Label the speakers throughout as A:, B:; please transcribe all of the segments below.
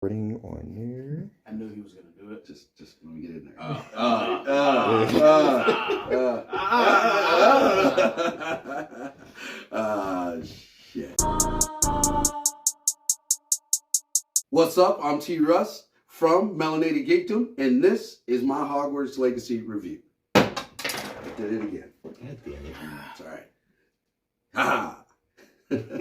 A: Putting on there.
B: I knew he was gonna do it.
C: Just let me get in there. Shit. What's up? I'm T. Russ from Melanated Geekdom, and this is my Hogwarts Legacy review. I did it again.
A: God damn it.
C: It's all right.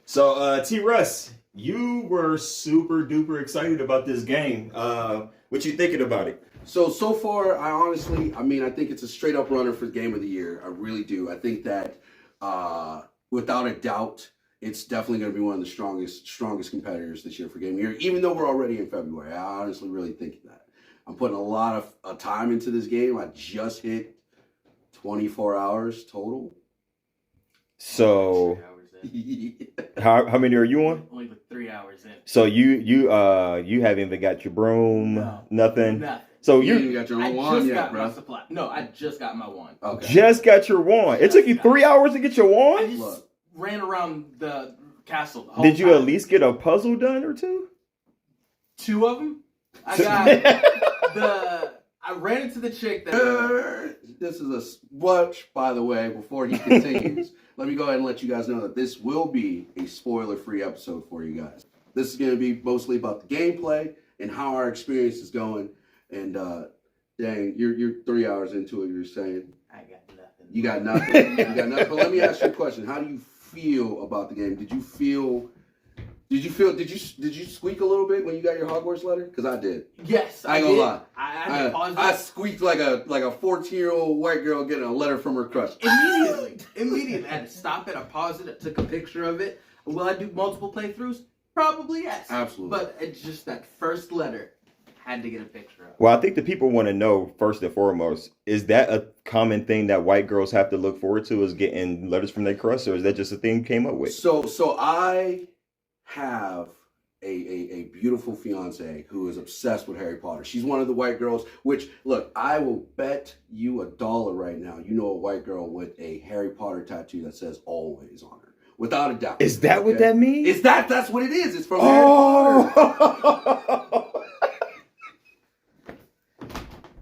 A: So, T. Russ, you were super duper excited about this game. What you thinking about it?
C: So far, I think it's a straight up runner for Game of the Year. I really do. I think that, without a doubt, it's definitely going to be one of the strongest competitors this year for Game of the Year, even though we're already in February. I honestly really think that. I'm putting a lot of time into this game. I just hit 24 hours total.
A: So, how many are you on?
B: Only 3 hours in.
A: So you haven't even got your broom, nothing. So
C: you got your own wand yet, bro?
B: No, I just got my wand.
C: Okay.
A: Just got your wand. It took you 3 hours to get your wand?
B: I just ran around the castle the whole
A: Did you
B: time.
A: at least get a puzzle done or two?
B: 2 of them? I got I ran into the chick that...
C: This is a watch, by the way, before he continues. Let me go ahead and let you guys know that this will be a spoiler-free episode for you guys. This is going to be mostly about the gameplay and how our experience is going. And dang, you're 3 hours into it. You're saying
B: I got nothing.
C: You got nothing. You got nothing. But let me ask you a question. How do you feel about the game? Did you squeak a little bit when you got your Hogwarts letter? Because I did.
B: Yes,
C: I ain't gonna lie.
B: I
C: squeaked like a 14-year-old white girl getting a letter from her crush.
B: Immediately. I had to stop it. I paused it. I took a picture of it. Will I do multiple playthroughs? Probably yes.
C: Absolutely.
B: But it's just that first letter. Had to get a picture of.
A: Well, I think the people want to know first and foremost, is that a common thing that white girls have to look forward to, is getting letters from their crush, or is that just a thing you came up with?
C: So I have a beautiful fiance who is obsessed with Harry Potter. She's one of the white girls, which, look, I will bet you $1 right now, you know a white girl with a Harry Potter tattoo that says always on her. Without a doubt.
A: Is that what that means?
C: That's what it is. It's from Harry Potter.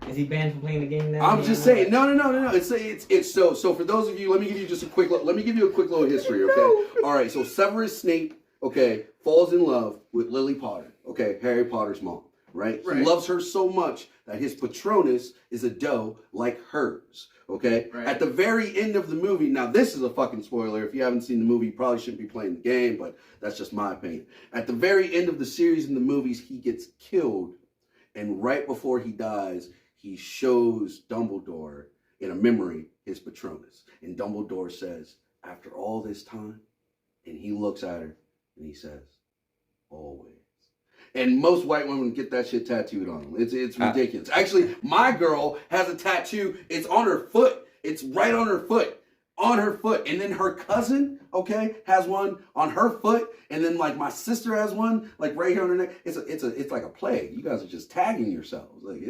D: Is he banned from playing the game now?
C: I'm just saying. No. It's so for those of you, let me give you a quick little history, okay? All right, so Severus Snape, okay, falls in love with Lily Potter, okay, Harry Potter's mom, right? He loves her so much that his Patronus is a doe like hers, okay? Right. At the very end of the movie, now this is a fucking spoiler. If you haven't seen the movie, you probably shouldn't be playing the game, but that's just my opinion. At the very end of the series in the movies, he gets killed, and right before he dies, he shows Dumbledore in a memory his Patronus. And Dumbledore says, after all this time, and he looks at her and he says, always. And most white women get that shit tattooed on them. It's ridiculous. Actually, my girl has a tattoo. It's on her foot. It's right on her foot. On her foot. And then her cousin, okay, has one on her foot. And then like my sister has one like right here on her neck. It's like a plague. You guys are just tagging yourselves. Like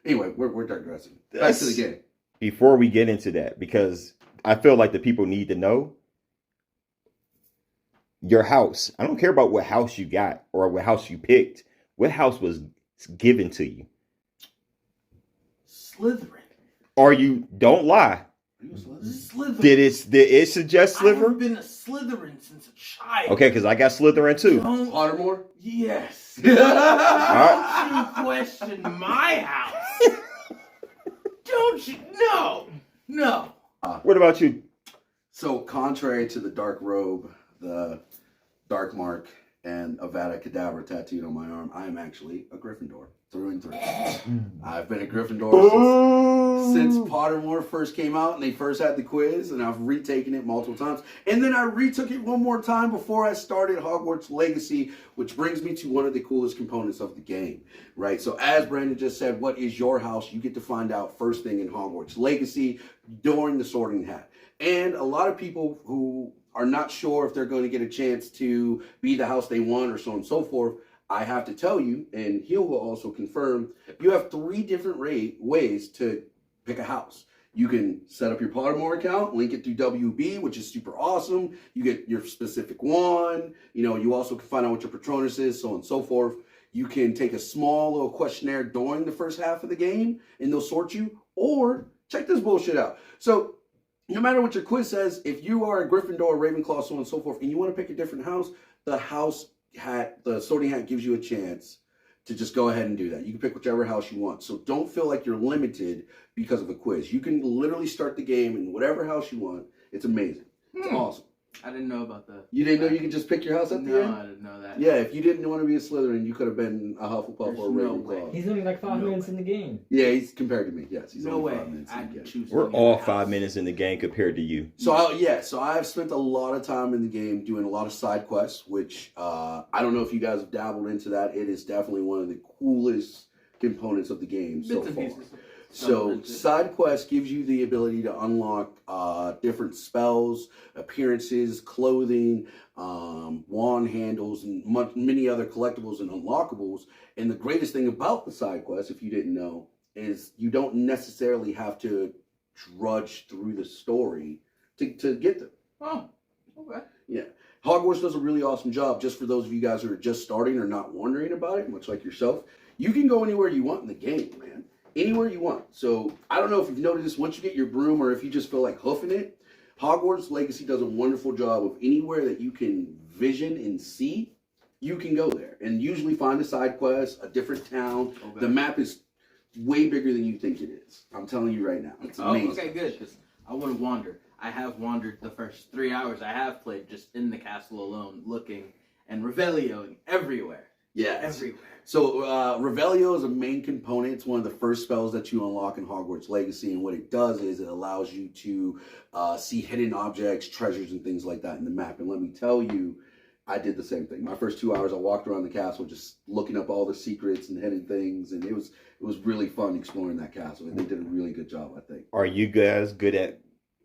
C: anyway, we're digressing. Back to the game.
A: Before we get into that, because I feel like the people need to know your house. I don't care about what house you got or what house you picked. What house was given to you?
B: Slytherin.
A: Don't lie.
B: Slytherin.
A: Did it suggest Slytherin?
B: I've been a Slytherin since a child.
A: Okay, because I got Slytherin too.
C: Pottermore?
B: Yes.
A: All
B: Don't you question my house. Don't you? No.
A: What about you?
C: So, contrary to the dark robe, the dark mark, and Avada Kedavra tattooed on my arm, I am actually a Gryffindor through and through. I've been a Gryffindor since Pottermore first came out and they first had the quiz, and I've retaken it multiple times. And then I retook it one more time before I started Hogwarts Legacy, which brings me to one of the coolest components of the game, right? So as Brandon just said, what is your house? You get to find out first thing in Hogwarts Legacy during the Sorting Hat. And a lot of people who are not sure if they're going to get a chance to be the house they want or so on and so forth, I have to tell you, and he will also confirm, you have 3 different ways to pick a house. You can set up your Pottermore account, link it through WB, which is super awesome. You get your specific wand. You know, you also can find out what your Patronus is, so on and so forth. You can take a small little questionnaire during the first half of the game, and they'll sort you. Or check this bullshit out. So no matter what your quiz says, if you are a Gryffindor, Ravenclaw, so on and so forth, and you want to pick a different house, the sorting hat gives you a chance to just go ahead and do that. You can pick whichever house you want. So don't feel like you're limited because of a quiz. You can literally start the game in whatever house you want. It's amazing. It's awesome.
B: I didn't know about that.
C: You didn't know you could just pick your house at the end?
B: No, I didn't know that.
C: Yeah, if you didn't want to be a Slytherin, you could have been a Hufflepuff or a
B: There's no
C: Ravenclaw.
B: way.
D: He's only like 5 minutes in the game.
C: Yeah, he's compared to me. Yes, he's
B: No
C: only
B: way.
C: 5 minutes.
B: I
C: in the
B: could
C: game.
B: choose.
A: We're
B: any
A: all
B: house.
A: 5 minutes in the game compared to you.
C: So I've spent a lot of time in the game doing a lot of side quests, which I don't know if you guys have dabbled into that. It is definitely one of the coolest components of the game so
B: Bits and
C: far.
B: pieces.
C: So side quest gives you the ability to unlock different spells, appearances, clothing, wand handles, and many other collectibles and unlockables. And the greatest thing about the side quest, if you didn't know, is you don't necessarily have to drudge through the story to get them.
B: Oh, okay.
C: Yeah. Hogwarts does a really awesome job. Just for those of you guys who are just starting or not wondering about it, much like yourself, you can go anywhere you want in the game, man. Anywhere you want. So I don't know if you've noticed, once you get your broom or if you just feel like hoofing it, Hogwarts Legacy does a wonderful job of anywhere that you can vision and see, you can go there and usually find a side quest, a different town.
B: Okay.
C: The map is way bigger than you think it is. I'm telling you right now. It's amazing.
B: Okay, good. Because I want to wander. I have wandered the first 3 hours I have played just in the castle alone, looking and revelioing everywhere.
C: Yeah.
B: Everywhere.
C: So Revelio is a main component. It's one of the first spells that you unlock in Hogwarts Legacy, and what it does is it allows you to see hidden objects, treasures, and things like that in the map. And let me tell you, I did the same thing. My first 2 hours, I walked around the castle just looking up all the secrets and hidden things, and it was really fun exploring that castle. And they did a really good job, I think.
A: Are you guys good at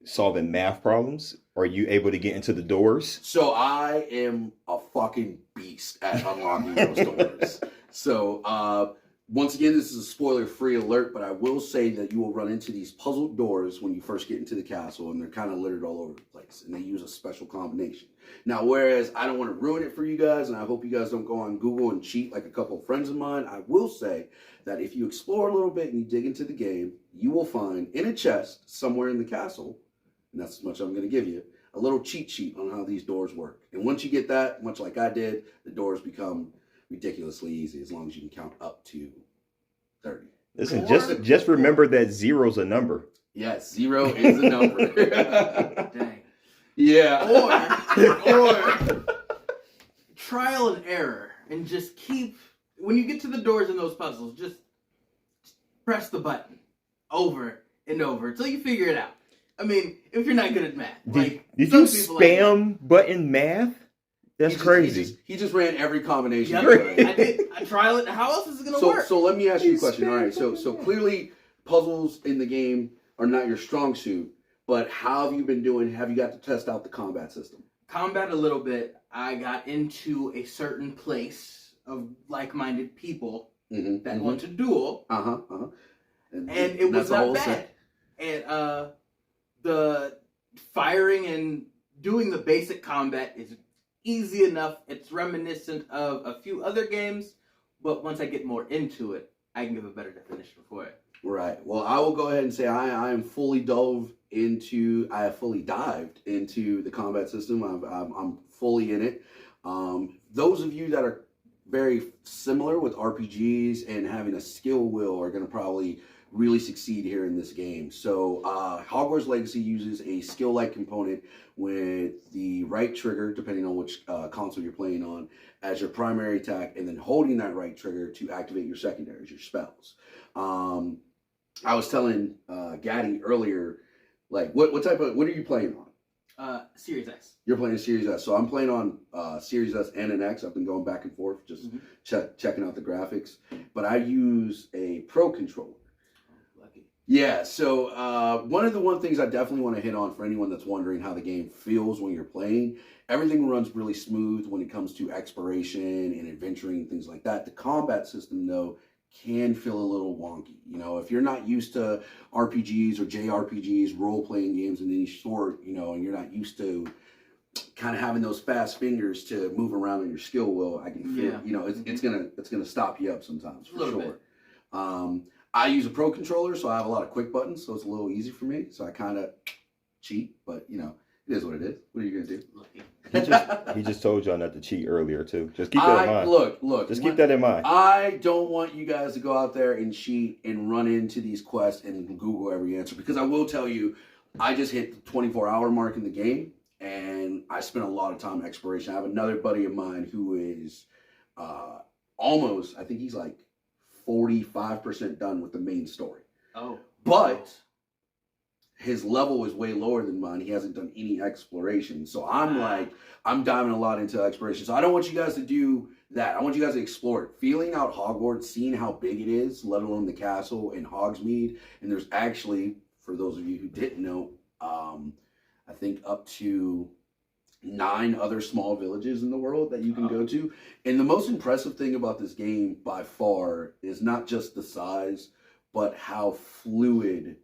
A: solving math problems? Are you able to get into the doors?
C: So I am a fucking beast at unlocking those doors. So once again, this is a spoiler-free alert, but I will say that you will run into these puzzled doors when you first get into the castle, and they're kind of littered all over the place, and they use a special combination. Now, whereas I don't want to ruin it for you guys, and I hope you guys don't go on Google and cheat like a couple of friends of mine, I will say that if you explore a little bit and you dig into the game, you will find in a chest somewhere in the castle, and that's as much I'm going to give you, a little cheat sheet on how these doors work. And once you get that, much like I did, the doors become ridiculously easy as long as you can count up to 30.
A: Listen, just remember that zero's a number.
C: Yes, 0 is a number.
B: Dang.
C: Yeah.
B: Or trial and error, and just keep, when you get to the doors in those puzzles, just press the button over and over until you figure it out. I mean, if you're not good at math.
A: Did you
B: some people
A: spam button math? That's crazy.
C: He just ran every combination.
B: Yep, I did. I trial it. How else is it going to work?
C: So let me ask you a question. All right. So clearly puzzles in the game are not your strong suit, but how have you been doing? Have you got to test out the combat system?
B: Combat a little bit. I got into a certain place of like-minded people that want to duel. And it was not bad. And the firing and doing the basic combat is easy enough. It's reminiscent of a few other games, but once I get more into it, I can give a better definition for it.
C: Right. Well, I will go ahead and say I have fully dived into the combat system. I'm fully in it. Those of you that are very similar with RPGs and having a skill wheel are going to probably really succeed here in this game. So Hogwarts Legacy uses a skill-like component with the right trigger, depending on which console you're playing on, as your primary attack, and then holding that right trigger to activate your secondaries, your spells. I was telling Gaddy earlier, like, what are you playing on?
B: Series S.
C: You're playing Series S. So I'm playing on Series S and an X. I've been going back and forth, just checking out the graphics. But I use a Pro controller.
B: Lucky.
C: Yeah, so one things I definitely want to hit on for anyone that's wondering how the game feels when you're playing, everything runs really smooth when it comes to exploration and adventuring, things like that. The combat system, though, can feel a little wonky. You know, if you're not used to RPGs or JRPGs, role-playing games of any sort, you know, and you're not used to kind of having those fast fingers to move around on your skill wheel, I can feel, you know, it's gonna stop you up sometimes for sure. I use a pro controller, so I have a lot of quick buttons, so it's a little easy for me. So I kind of cheat, but you know, it is what it is. What are you gonna do?
A: He just told y'all not to cheat earlier too. Just keep that in mind.
C: Look.
A: Just keep that in mind.
C: I don't want you guys to go out there and cheat and run into these quests and Google every answer, because I will tell you, I just hit the 24-hour mark in the game, and I spent a lot of time in exploration. I have another buddy of mine who is almost, I think he's like 45% done with the main story. Oh. But his level is way lower than mine. He hasn't done any exploration. So I'm diving a lot into exploration. So I don't want you guys to do that. I want you guys to explore it. Feeling out Hogwarts, seeing how big it is, let alone the castle in Hogsmeade. And there's actually, for those of you who didn't know, I think up to 9 other small villages in the world that you can go to. And the most impressive thing about this game by far is not just the size, but how fluid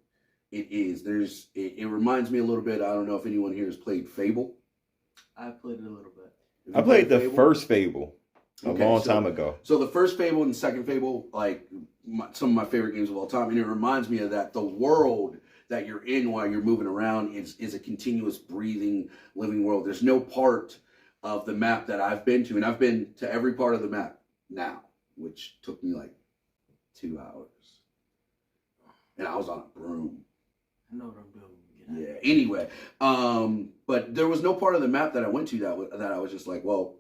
C: it is. It reminds me a little bit, I don't know if anyone here has played Fable.
B: I played it a little bit.
A: I played the first Fable a long time ago.
C: So the first Fable and the second Fable, like some of my favorite games of all time. And it reminds me of that. The world that you're in while you're moving around is a continuous breathing, living world. There's no part of the map that I've been to, and I've been to every part of the map now, which took me like 2 hours. And I was on a broom.
B: I know what I'm doing.
C: Yeah. Anyway, but there was no part of the map that I went to that I was just like, well,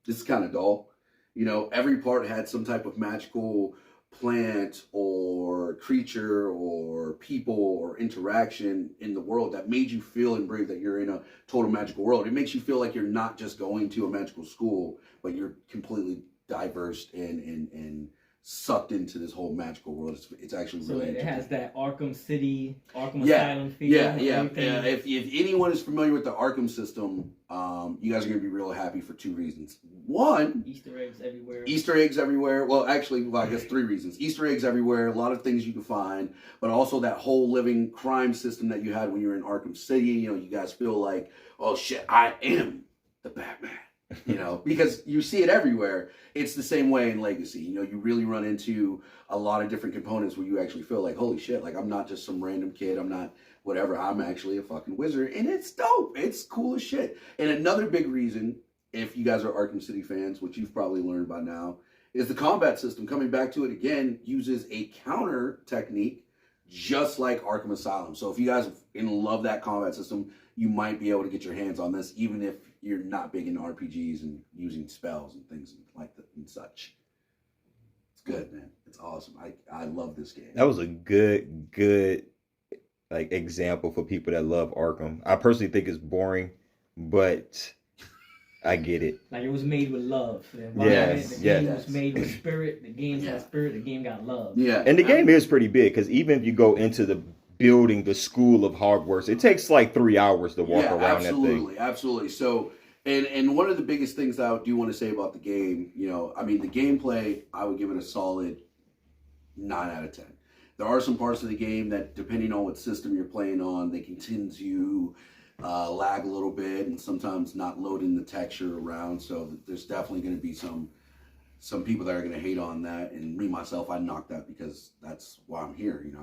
C: this is kind of dull. You know, every part had some type of magical plant or creature or people or interaction in the world that made you feel and believe that you're in a total magical world. It makes you feel like you're not just going to a magical school, but you're completely diverse and sucked into this whole magical world. It's actually really
D: it has that Arkham City, Arkham Asylum feel.
C: Yeah. If anyone is familiar with the Arkham system, you guys are going to be real happy for 2 reasons. One,
D: Easter eggs everywhere.
C: Easter eggs everywhere. Well, actually, I guess 3 reasons. Easter eggs everywhere, a lot of things you can find, but also that whole living crime system that you had when you were in Arkham City. You know, you guys feel like, oh shit, I am the Batman. You know, because you see it everywhere. It's the same way in Legacy. You know, you really run into a lot of different components where you actually feel like, holy shit, like I'm not just some random kid. I'm not whatever. I'm actually a fucking wizard. And it's dope. It's cool as shit. And another big reason, if you guys are Arkham City fans, which you've probably learned by now, is the combat system. Coming back to it again, uses a counter technique just like Arkham Asylum. So if you guys love that combat system, you might be able to get your hands on this, even if you're not big into RPGs and using spells and things like that and such. It's good, man. It's awesome. I love this game.
A: That was a good like example for people that love Arkham. I personally think it's boring, but I get it.
D: Like it was made with love.
A: Yes,
D: the game was made with spirit. The game had spirit. The game got love.
A: Yeah, and the game is pretty big because even if you go into the building, the school of Hogwarts, it takes like 3 hours to walk around that thing.
C: Absolutely. So, and one of the biggest things that I do want to say about the game, you know, I mean, the gameplay, I would give it a solid 9 out of 10. There are some parts of the game that, depending on what system you're playing on, they can tend to lag a little bit and sometimes not loading the texture around. So there's definitely going to be some people that are going to hate on that. And me, myself, I knock that because that's why I'm here. You know,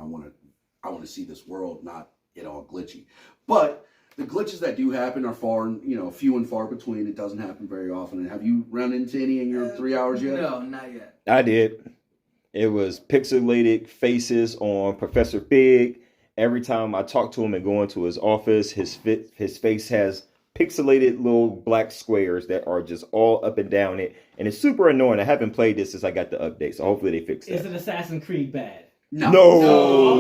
C: I want to see this world, not it all glitchy. But the glitches that do happen are few and far between. It doesn't happen very often. And have you run into any in your 3 hours yet?
B: No, not yet.
A: I did. It was pixelated faces on Professor Fig. Every time I talk to him and go into his office, his face has pixelated little black squares that are just all up and down it. And it's super annoying. I haven't played this since I got the update, so hopefully they fix that.
D: Is it Assassin's Creed bad?
A: No.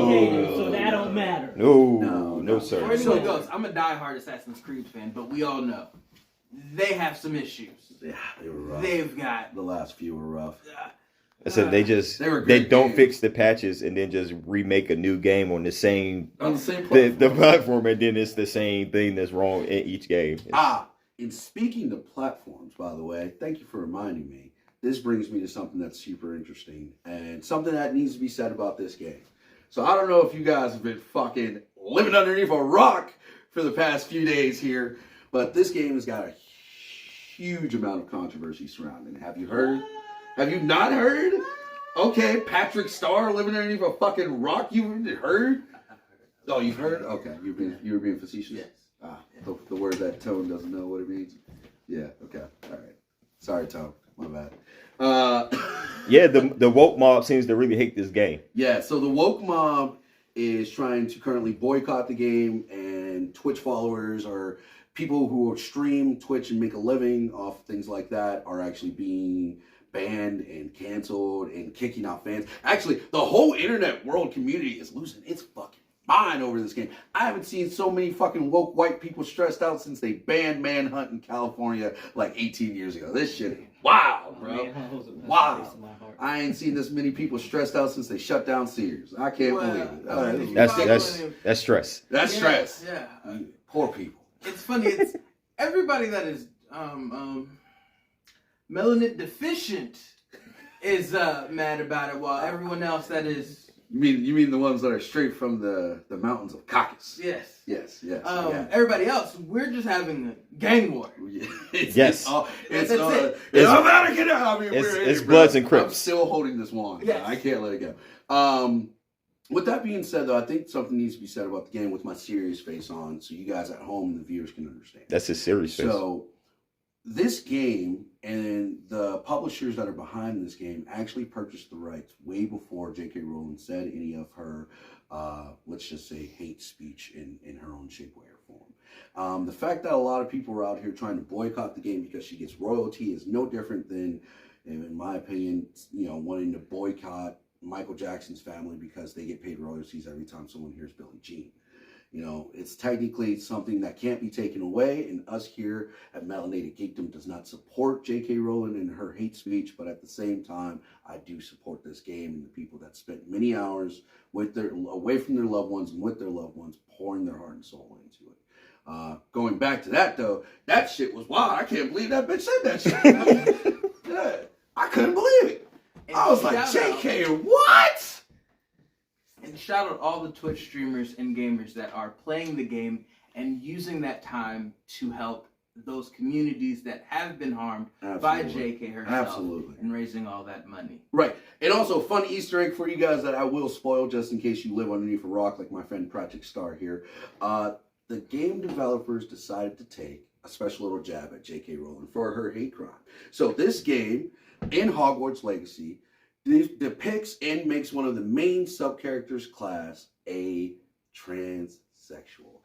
D: Okay, so that don't matter.
A: No, sir.
B: Where it goes, I'm a diehard Assassin's Creed fan, but we all know they have some issues.
C: Yeah, they were rough.
B: They've got
C: the last few were rough.
A: I said they don't fix the patches and then just remake a new game on the same
C: platform.
A: The platform, and then it's the same thing that's wrong in each game.
C: And speaking of platforms, by the way, thank you for reminding me. this brings me to something that's super interesting and something that needs to be said about this game. So I don't know if you guys have been fucking living underneath a rock for the past few days here, but this game has got a huge amount of controversy surrounding it. Have you heard? Have you not heard? Okay, Patrick Starr living underneath a fucking rock. You heard? Oh, you've heard? Okay, you were being facetious.
B: Yes.
C: The word that Tone doesn't know what it means. Yeah. Okay. All right. Sorry, Tone. My bad.
A: Yeah, the woke mob seems to really hate this game.
C: Yeah. So the woke mob is trying to currently boycott the game, and Twitch followers or people who stream Twitch and make a living off things like that are actually being banned and canceled and kicking out fans. Actually, the whole internet world community is losing its fucking mind over this game. I haven't seen so many fucking woke white people stressed out since they banned Manhunt in California like 18 years ago. This shit is wild, bro. Wow. I ain't seen this many people stressed out since they shut down Sears. I can't believe it.
A: That's stress.
C: That's stress.
B: Yeah.
C: Poor people.
B: It's funny. It's everybody that is melanin deficient is mad about it, while everyone else that is.
C: You mean the ones that are straight from the mountains of Caucasus?
B: Yes.
C: Yes.
B: Everybody else, we're just having a gang war.
A: It's Bloods and Crips.
C: I'm still holding this wand.
B: Yes.
C: I can't let it go. With that being said, though, I think something needs to be said about the game with my serious face on, so you guys at home and the viewers can understand.
A: That's his serious face.
C: So, this game and the publishers that are behind this game actually purchased the rights way before J.K. Rowling said any of her, let's just say, hate speech in her own shape, way, or form. The fact that a lot of people are out here trying to boycott the game because she gets royalty is no different than, in my opinion, wanting to boycott Michael Jackson's family because they get paid royalties every time someone hears Billie Jean. It's technically something that can't be taken away, and us here at Melanated Geekdom does not support J.K. Rowling and her hate speech, but at the same time, I do support this game and the people that spent many hours away from their loved ones and with their loved ones, pouring their heart and soul into it. Going back to that, though, that shit was wild. I can't believe that bitch said that shit. Yeah, I couldn't believe it. I was like, J.K., what?
B: And shout out all the Twitch streamers and gamers that are playing the game and using that time to help those communities that have been harmed by J.K. herself and raising all that money.
C: Right. And also, fun Easter egg for you guys that I will spoil just in case you live underneath a rock like my friend Project Star here. The game developers decided to take a special little jab at J.K. Rowling for her hate crime. So this game, in Hogwarts Legacy, depicts and makes one of the main sub-characters class a transsexual.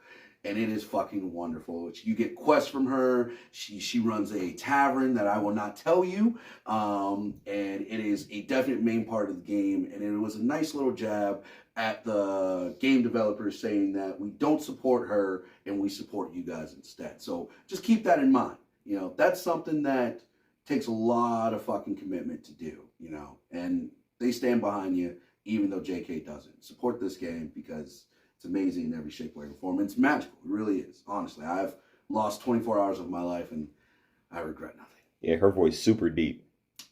C: And it is fucking wonderful. You get quests from her. She runs a tavern that I will not tell you. And it is a definite main part of the game. And it was a nice little jab at the game developers saying that we don't support her and we support you guys instead. So just keep that in mind. That's something that takes a lot of fucking commitment to do, and they stand behind you even though JK doesn't. Support this game because it's amazing in every shape, way, or form. It's magical. It really is. Honestly, I've lost 24 hours of my life and I regret nothing.
A: Yeah, her voice super deep.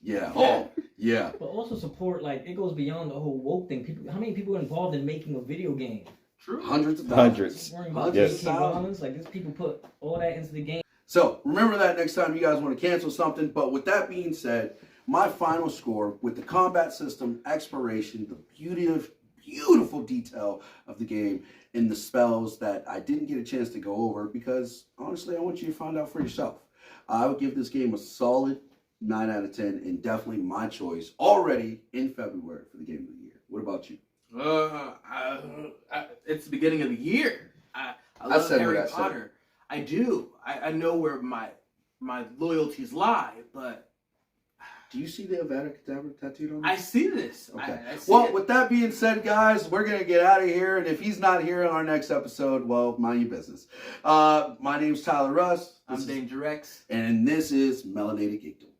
C: Yeah. Oh, yeah.
D: But also support, it goes beyond the whole woke thing. How many people are involved in making a video game?
B: True.
C: Hundreds of thousands.
A: Yes.
D: These people put all that into the game.
C: So remember that next time you guys want to cancel something. But with that being said, my final score with the combat system, exploration, the beautiful detail of the game, and the spells that I didn't get a chance to go over because honestly, I want you to find out for yourself. I would give this game a solid 9 out of 10 and definitely my choice already in February for the game of the year. What about you?
B: It's the beginning of the year. I love Harry Potter. I do. I know where my loyalties lie, but
C: do you see the Avada Kedavra tattooed on you?
B: I see this.
C: Okay.
B: I see
C: well,
B: it.
C: With that being said, guys, we're gonna get out of here, and if he's not here in our next episode, well, mind your business. My name's Tyler Russ.
B: I'm Danger Rex,
C: and this is Melanated Geekdom.